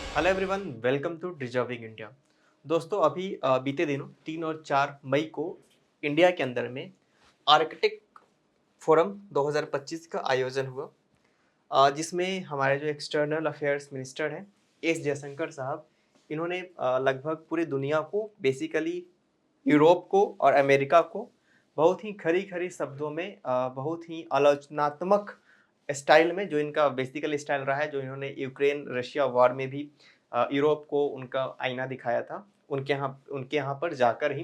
Hello everyone, welcome to deserving India. दोस्तों अभी बीते दिनों 3 और 4 मई को इंडिया के अंदर में आर्किटेक्ट फोरम 2025 का आयोजन हुआ, जिसमें हमारे जो एक्सटर्नल अफेयर्स मिनिस्टर हैं एस जयशंकर साहब, इन्होंने लगभग पूरी दुनिया को बेसिकली यूरोप को और अमेरिका को बहुत ही खरी खरी शब्दों में बहुत ही आलोचनात्मक स्टाइल में, जो इनका बेसिकल स्टाइल रहा है, जो इन्होंने यूक्रेन रशिया वॉर में भी यूरोप को उनका आईना दिखाया था उनके यहाँ पर जाकर ही।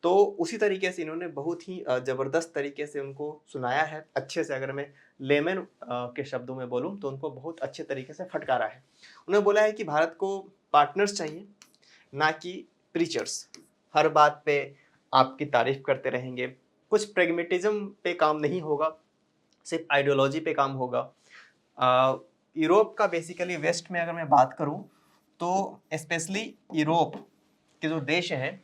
तो उसी तरीके से इन्होंने बहुत ही ज़बरदस्त तरीके से उनको सुनाया है, अच्छे से। अगर मैं लेमन के शब्दों में बोलूँ तो उनको बहुत अच्छे तरीके से फटकारा है। उन्होंने बोला है कि भारत को पार्टनर्स चाहिए, ना कि प्रीचर्स। हर बात पे आपकी तारीफ करते रहेंगे, कुछ प्रेगमेटिज्म पे काम नहीं होगा, सिर्फ आइडियोलॉजी पे काम होगा। यूरोप का बेसिकली वेस्ट में अगर मैं बात करूं तो स्पेशली यूरोप के जो देश हैं,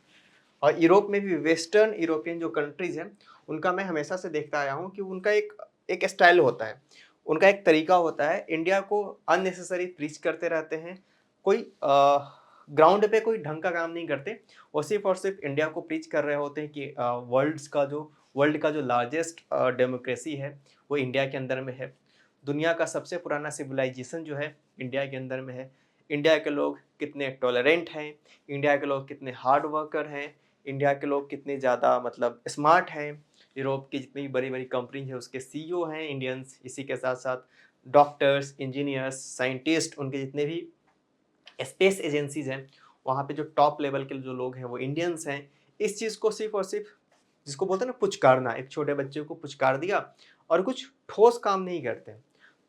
और यूरोप में भी वेस्टर्न यूरोपियन जो कंट्रीज हैं, उनका मैं हमेशा से देखता आया हूँ कि उनका एक एक स्टाइल होता है, उनका एक तरीका होता है। इंडिया को अननेसेसरी प्रीच करते रहते हैं, कोई ग्राउंड पे कोई ढंग का काम नहीं करते। वो सिर्फ और सिर्फ इंडिया को प्रीच कर रहे होते हैं कि वर्ल्ड का जो लार्जेस्ट डेमोक्रेसी है वो इंडिया के अंदर में है। दुनिया का सबसे पुराना सिविलाइजेशन जो है इंडिया के अंदर में है। इंडिया के लोग कितने टॉलरेंट हैं, इंडिया के लोग कितने हार्ड वर्कर हैं, इंडिया के लोग कितने ज़्यादा मतलब स्मार्ट हैं। यूरोप की जितनी बड़ी बड़ी कंपनी है उसके सीईओ हैं इंडियंस। इसी के साथ साथ डॉक्टर्स, इंजीनियर्स, साइंटिस्ट, उनके जितने भी स्पेस एजेंसीज हैं, वहाँ पे जो टॉप लेवल के जो लोग हैं वो इंडियंस हैं। इस चीज़ को सिर्फ और सिर्फ, जिसको बोलते हैं ना पुचकारना, एक छोटे बच्चे को पुचकार दिया और कुछ ठोस काम नहीं करते।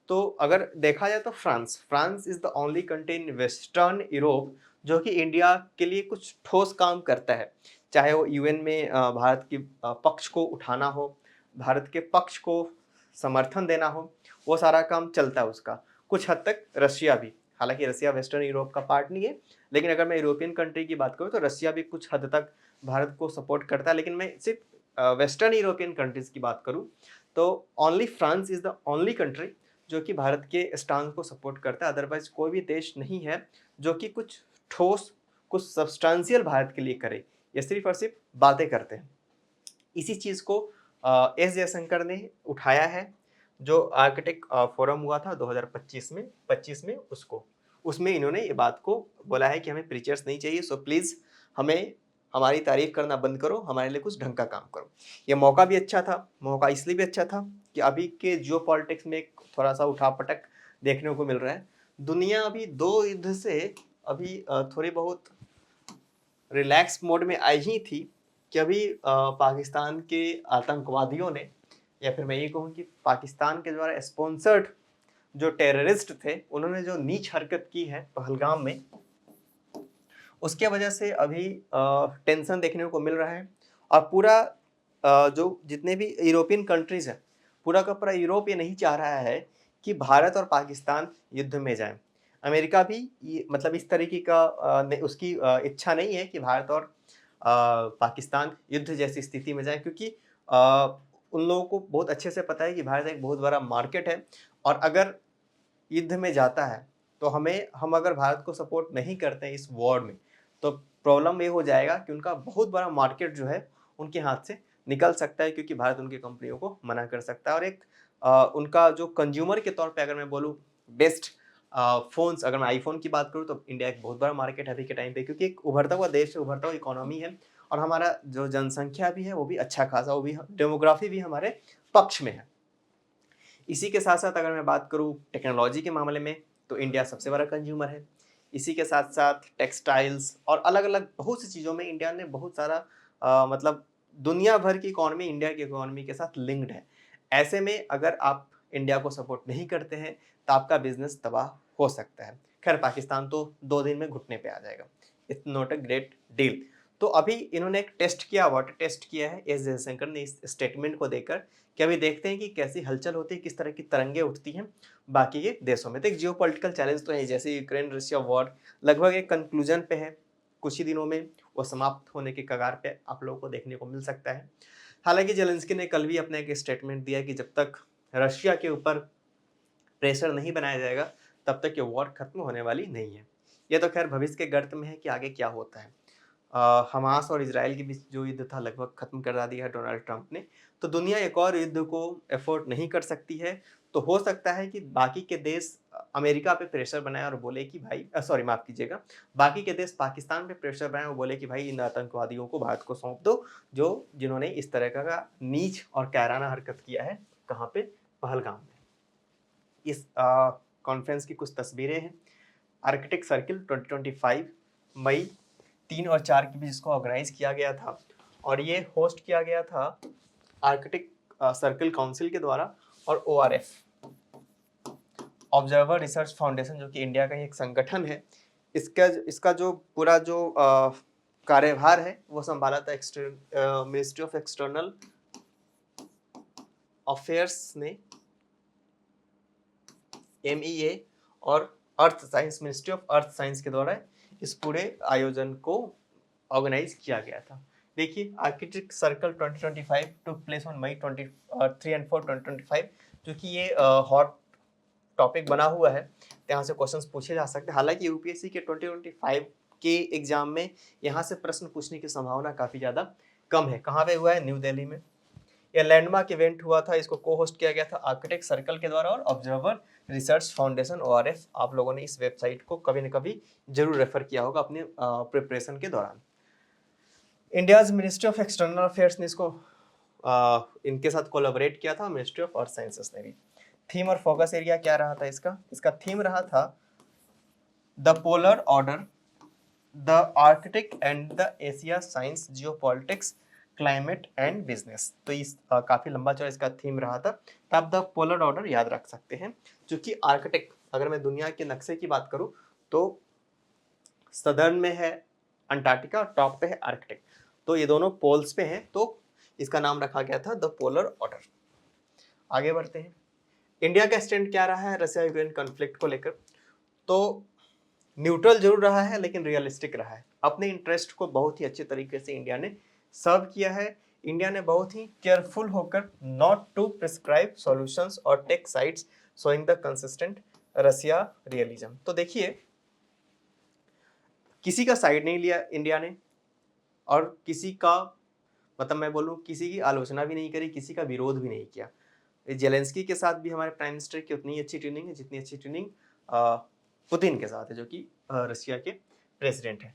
तो अगर देखा जाए तो France France is the only country in western Europe जो कि इंडिया के लिए कुछ ठोस काम करता है। चाहे वो यूएन में भारत की पक्ष को उठाना हो, भारत के पक्ष को समर्थन देना हो, वो सारा काम चलता है उसका। कुछ हद तक रशिया भी, हालांकि रशिया वेस्टर्न यूरोप का पार्ट नहीं है, लेकिन अगर मैं यूरोपियन कंट्री की बात करूँ तो रशिया भी कुछ हद तक भारत को सपोर्ट करता है। लेकिन मैं सिर्फ वेस्टर्न यूरोपियन कंट्रीज की बात करूँ तो only France is the only country जो कि भारत के स्टांस को सपोर्ट करता है। अदरवाइज कोई भी देश नहीं है जो कि कुछ ठोस, कुछ सब्सटेंशियल भारत के लिए करे। ये सिर्फ और सिर्फ बातें करते हैं। इसी चीज़ को एस जयशंकर ने उठाया है। जो आर्किटेक्ट फोरम हुआ था 2025 में उसको, उसमें इन्होंने ये बात को बोला है कि हमें प्रीचर्स नहीं चाहिए, सो प्लीज़ हमें हमारी तारीफ करना बंद करो, हमारे लिए कुछ ढंग का काम करो। ये मौका भी अच्छा था, मौका इसलिए भी अच्छा था कि अभी के जियो पॉलिटिक्स में एक थोड़ा सा उठापटक देखने को मिल रहा है। दुनिया अभी 2 युद्ध से अभी थोड़ी बहुत रिलैक्स मोड में आई ही थी कि अभी पाकिस्तान के आतंकवादियों ने, या फिर मैं ये कहूँ कि पाकिस्तान के द्वारा स्पॉन्सर्ड जो टेररिस्ट थे, उन्होंने जो नीच हरकत की है पहलगाम में, उसके वजह से अभी टेंशन देखने को मिल रहा है। और पूरा जो जितने भी यूरोपियन कंट्रीज हैं, पूरा का पूरा यूरोप ये नहीं चाह रहा है कि भारत और पाकिस्तान युद्ध में जाए। अमेरिका भी मतलब इस तरीके का उसकी इच्छा नहीं है कि भारत और पाकिस्तान युद्ध जैसी स्थिति में जाए, क्योंकि उन लोगों को बहुत अच्छे से पता है कि भारत एक बहुत बड़ा मार्केट है, और अगर युद्ध में जाता है तो हम अगर भारत को सपोर्ट नहीं करते हैं इस वॉर में, तो प्रॉब्लम ये हो जाएगा कि उनका बहुत बड़ा मार्केट जो है उनके हाथ से निकल सकता है, क्योंकि भारत उनकी कंपनियों को मना कर सकता है। और एक उनका जो कंज्यूमर के तौर पे अगर मैं बोलूँ, बेस्ट फ़ोन्स, अगर मैं आईफ़ोन की बात करूँ तो इंडिया एक बहुत बड़ा मार्केट है अभी के टाइम पे, क्योंकि एक उभरता हुआ देश है, उभरता हुआ इकोनॉमी है, और हमारा जो जनसंख्या भी है वो भी अच्छा खासा, वो भी डेमोग्राफी भी हमारे पक्ष में है। इसी के साथ-साथ अगर मैं बात करूँ टेक्नोलॉजी के मामले में, तो इंडिया सबसे बड़ा कंज्यूमर है। इसी के साथ-साथ टेक्सटाइल्स और अलग-अलग बहुत सी चीज़ों में इंडिया ने बहुत सारा मतलब दुनिया भर की इकॉनमी इंडिया की इकॉनमी के साथ लिंक्ड है। ऐसे में अगर आप इंडिया को सपोर्ट नहीं करते हैं, तो आपका बिज़नेस तबाह हो सकता है। खैर पाकिस्तान तो 2 दिन में घुटने पे आ जाएगा। It's not a great deal. तो अभी इन्होंने एक टेस्ट किया, वाटर टेस्ट किया है एस जयशंकर ने इस स्टेटमेंट को देकर, कि अभी देखते हैं कि कैसी हलचल होती है, किस तरह की तरंगे उठती हैं बाकी के देशों में। तो एक जियोपॉलिटिकल चैलेंज तो है, जैसे यूक्रेन रशिया वॉर लगभग एक कंक्लूजन पे है, कुछ ही दिनों में वो समाप्त होने के कगार पे आप लोगों को देखने को मिल सकता है। हालांकि जेलेंस्की ने कल भी अपना एक स्टेटमेंट दिया कि जब तक रशिया के ऊपर प्रेशर नहीं बनाया जाएगा तब तक ये वॉर खत्म होने वाली नहीं है। ये तो खैर भविष्य के गर्त में है कि आगे क्या होता है। हमास और इसराइल के बीच जो युद्ध था लगभग खत्म करा दिया है डोनाल्ड ट्रंप ने। तो दुनिया एक और युद्ध को एफोर्ड नहीं कर सकती है। तो हो सकता है कि बाकी के देश अमेरिका पे प्रेशर बनाए और बोले कि भाई सॉरी माफ कीजिएगा, बाकी के देश पाकिस्तान पे प्रेशर बनाए और बोले कि भाई इन आतंकवादियों को भारत को सौंप दो, जो जिन्होंने इस तरह का नीच और कैराना हरकत किया है। कहाँ पे? पहलगाम में। इस कॉन्फ्रेंस की कुछ तस्वीरें हैं। आर्कटिक सर्किल 2025 मई 3 और 4 के बीच इसको ऑर्गेनाइज किया गया था और ये होस्ट किया गया था आर्कटिक सर्कल काउंसिल के द्वारा और ORF ऑब्जर्वर रिसर्च फाउंडेशन, जो कि इंडिया का ही एक संगठन है, इसका जो पूरा जो कार्यभार है वो संभाला था मिनिस्ट्री ऑफ एक्सटर्नल अफेयर्स ने, MEA और earth science, ministry of earth science के द्वारा इस पूरे आयोजन को ऑर्गेनाइज किया गया था। देखिए Arctic Circle 2025 took place on May 3 and 4 2025, जो कि ये हॉट टॉपिक बना हुआ है, यहाँ से क्वेश्चंस पूछे जा सकते हैं। हालांकि यूपीएससी के 2025 के एग्जाम में यहाँ से प्रश्न पूछने की संभावना काफ़ी ज़्यादा कम है। कहाँ पे हुआ है? न्यू दिल्ली में। यह लैंडमार्क इवेंट हुआ था, इसको को होस्ट किया गया था आर्कटिक सर्कल के द्वारा और ऑब्जर्वर रिसर्च फाउंडेशन ORF। आप लोगों ने इस वेबसाइट को कभी न कभी जरूर रेफर किया होगा अपने प्रिपरेशन के दौरान। India's ministry of external affairs ने इसको इनके साथ कोलैबोरेट किया था, मिनिस्ट्री ऑफ अर्थ साइंसेस ने भी। थीम और फोकस एरिया क्या रहा था इसका थीम रहा था the polar order, the Arctic and the Asia science, geopolitics, climate and business. तो इस काफी लंबा चौड़ा इसका थीम रहा था। तो आप द पोलर ऑर्डर याद रख सकते हैं, जो कि आर्कटिक, अगर मैं दुनिया के नक्शे की बात करूं तो सदर्न में है अंटार्कटिका और टॉप पे है आर्कटिक, तो ये दोनों पोल्स पे हैं, तो इसका नाम रखा गया था द पोलर ऑर्डर। आगे बढ़ते हैं। इंडिया का स्टैंड क्या रहा है रशिया यूक्रेन कॉन्फ्लिक्ट को लेकर? तो न्यूट्रल जरूर रहा है लेकिन रियलिस्टिक रहा है। अपने इंटरेस्ट को बहुत ही अच्छे तरीके से इंडिया ने सर्व किया है। इंडिया ने बहुत ही केयरफुल होकर नॉट टू प्रिस्क्राइब सॉल्यूशंस और take sides, showing the consistent Russia realism. तो देखिए किसी का साइड नहीं लिया इंडिया ने और किसी का मतलब मैं बोलूँ किसी की आलोचना भी नहीं करी, किसी का विरोध भी नहीं किया। जेलेंस्की के साथ भी हमारे प्राइम मिनिस्टर की उतनी अच्छी ट्यूनिंग है जितनी अच्छी ट्यूनिंग पुतिन के साथ है, जो कि रशिया के प्रेसिडेंट हैं।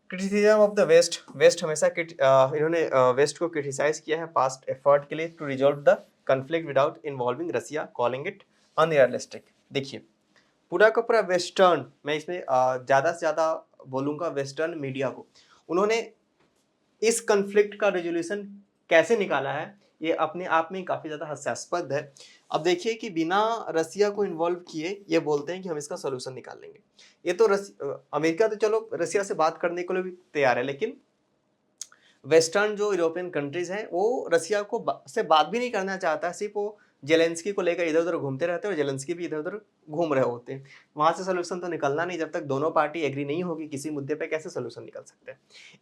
क्रिटिसिज्म ऑफ द वेस्ट हमेशा इन्होंने वेस्ट को क्रिटिसाइज किया है पास्ट एफर्ट के लिए to resolve the conflict without involving Russia, calling it unrealistic. देखिए पूरा का पूरा वेस्टर्न, मैं इसमें ज़्यादा से ज़्यादा बोलूँगा वेस्टर्न मीडिया को, उन्होंने इस कन्फ्लिक्ट का रेजोल्यूशन कैसे निकाला है ये अपने आप में काफ़ी ज़्यादा हास्यास्पद है। अब देखिए कि बिना रसिया को इन्वॉल्व किए ये बोलते हैं कि हम इसका सोल्यूशन निकाल लेंगे। ये तो अमेरिका तो चलो रसिया से बात करने के लिए भी तैयार है, लेकिन वेस्टर्न जो यूरोपियन कंट्रीज हैं वो रसिया को से बात भी नहीं करना चाहता, सिर्फ वो जेलेंस्की को लेकर इधर उधर घूमते रहते हैं और जेलेंस्की भी इधर उधर घूम रहे होते हैं। वहाँ से सोल्यूशन तो निकलना नहीं, जब तक दोनों पार्टी एग्री नहीं होगी किसी मुद्दे पे कैसे सोल्यूशन निकल सकते हैं।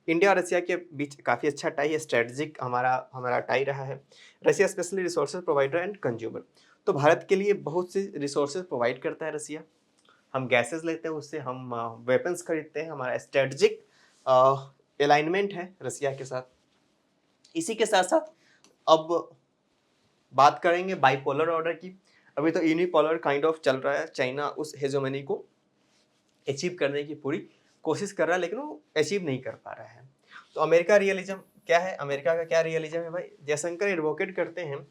इंडिया और रसिया के बीच काफ़ी अच्छा टाई है, स्ट्रेटजिक हमारा टाई रहा है। Russia especially resources provider and consumer, तो भारत के लिए बहुत सी रिसोर्सेज प्रोवाइड करता है रसिया। हम गैसेज लेते हैं उससे, हम वेपन्स खरीदते हैं, हमारा स्ट्रेटजिक अलाइनमेंट है रसिया के साथ। इसी के साथ साथ अब बात करेंगे बाइपोलर ऑर्डर की। अभी तो यूनिपोलर काइंड ऑफ चल रहा है, चाइना उस हेजोमनी को अचीव करने की पूरी कोशिश कर रहा है लेकिन वो अचीव नहीं कर पा रहा है। तो अमेरिका रियलिज्म क्या है? अमेरिका का क्या रियलिज्म है भाई? जयशंकर एडवोकेट करते हैं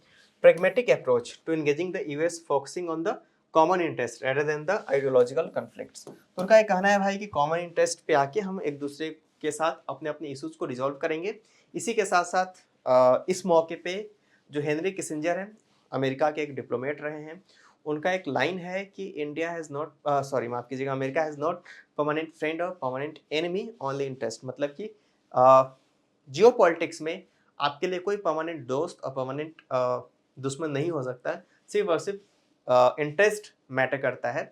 pragmatic approach to engaging the US focusing on the common interest rather than the ideological conflicts। तो उनका ये कहना है भाई कि कॉमन इंटरेस्ट पे आके हम एक दूसरे के साथ अपने अपने इश्यूज को रिजॉल्व करेंगे। इसी के साथ साथ इस मौके पे जो हेनरी किसिंजर हैं, अमेरिका के एक डिप्लोमेट रहे हैं, उनका एक लाइन है कि इंडिया हैज़ नॉट माफ कीजिएगा, America has not permanent friend और परमानेंट एनिमी, ओनली इंटरेस्ट। मतलब कि जियो पॉलिटिक्स में आपके लिए कोई परमानेंट दोस्त और परमानेंट दुश्मन नहीं हो सकता है, सिर्फ और सिर्फ इंटरेस्ट मैटर करता है।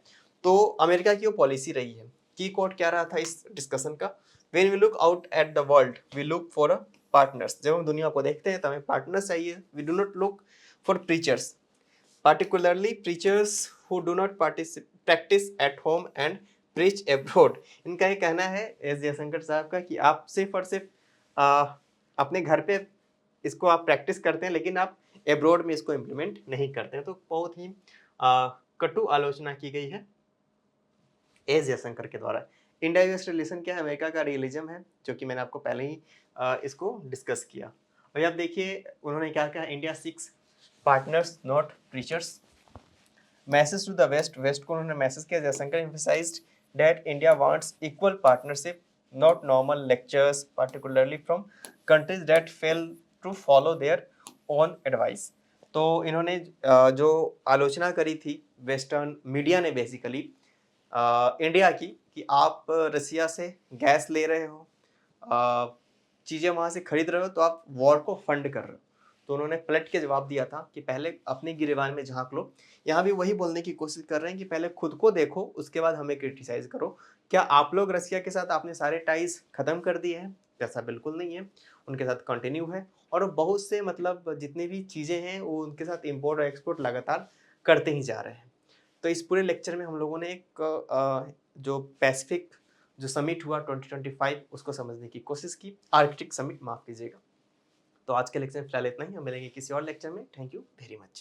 तो अमेरिका की वो पॉलिसी रही है। की कोड क्या रहा था इस डिस्कशन का? When we look out at the world we look for a partners. जब हम दुनिया को देखते हैं तो हमें पार्टनर्स चाहिए। We do not look for preachers, particularly preachers who do not practice at home and preach abroad. इनका ये कहना है एस जयशंकर साहब का कि आप सिर्फ और सिर्फ अपने घर पे इसको आप प्रैक्टिस करते हैं, लेकिन आप एब्रोड में इसको इम्प्लीमेंट नहीं करते हैं। तो बहुत ही कटु आलोचना की गई है एस जयशंकर के द्वारा। इंडिया यूएस रिलेशन क्या है? अमेरिका का रियलिज्म है, जो कि मैंने आपको पहले ही इसको डिस्कस किया। और अब देखिए उन्होंने क्या कहा, India six partners not preachers. Message to the West, West को उन्होंने मैसेज किया। Jaishankar emphasized that India wants equal partnership, not normal lectures, particularly from countries that fail to follow their own advice। तो इन्होंने जो आलोचना करी थी वेस्टर्न मीडिया ने बेसिकली इंडिया की, कि आप रसिया से गैस ले रहे हो, चीज़ें वहाँ से खरीद रहे हो, तो आप वॉर को फंड कर रहे हो। तो उन्होंने पलट के जवाब दिया था कि पहले अपने गिरेबान में झांक लो। यहाँ भी वही बोलने की कोशिश कर रहे हैं कि पहले खुद को देखो, उसके बाद हमें क्रिटिसाइज करो। क्या आप लोग रसिया के साथ आपने सारे टाइज खत्म कर दिए हैं? ऐसा बिल्कुल नहीं है, उनके साथ कंटिन्यू है। और बहुत से मतलब जितनी भी चीज़ें हैं वो उनके साथ इम्पोर्ट और एक्सपोर्ट लगातार करते ही जा रहे हैं। तो इस पूरे लेक्चर में हम लोगों ने एक जो पैसिफिक जो समिट हुआ 2025 उसको समझने की कोशिश की, आर्कटिक समिट, माफ कीजिएगा। तो आज के लेक्चर में फिलहाल इतना ही, हम मिलेंगे किसी और लेक्चर में। Thank you very much.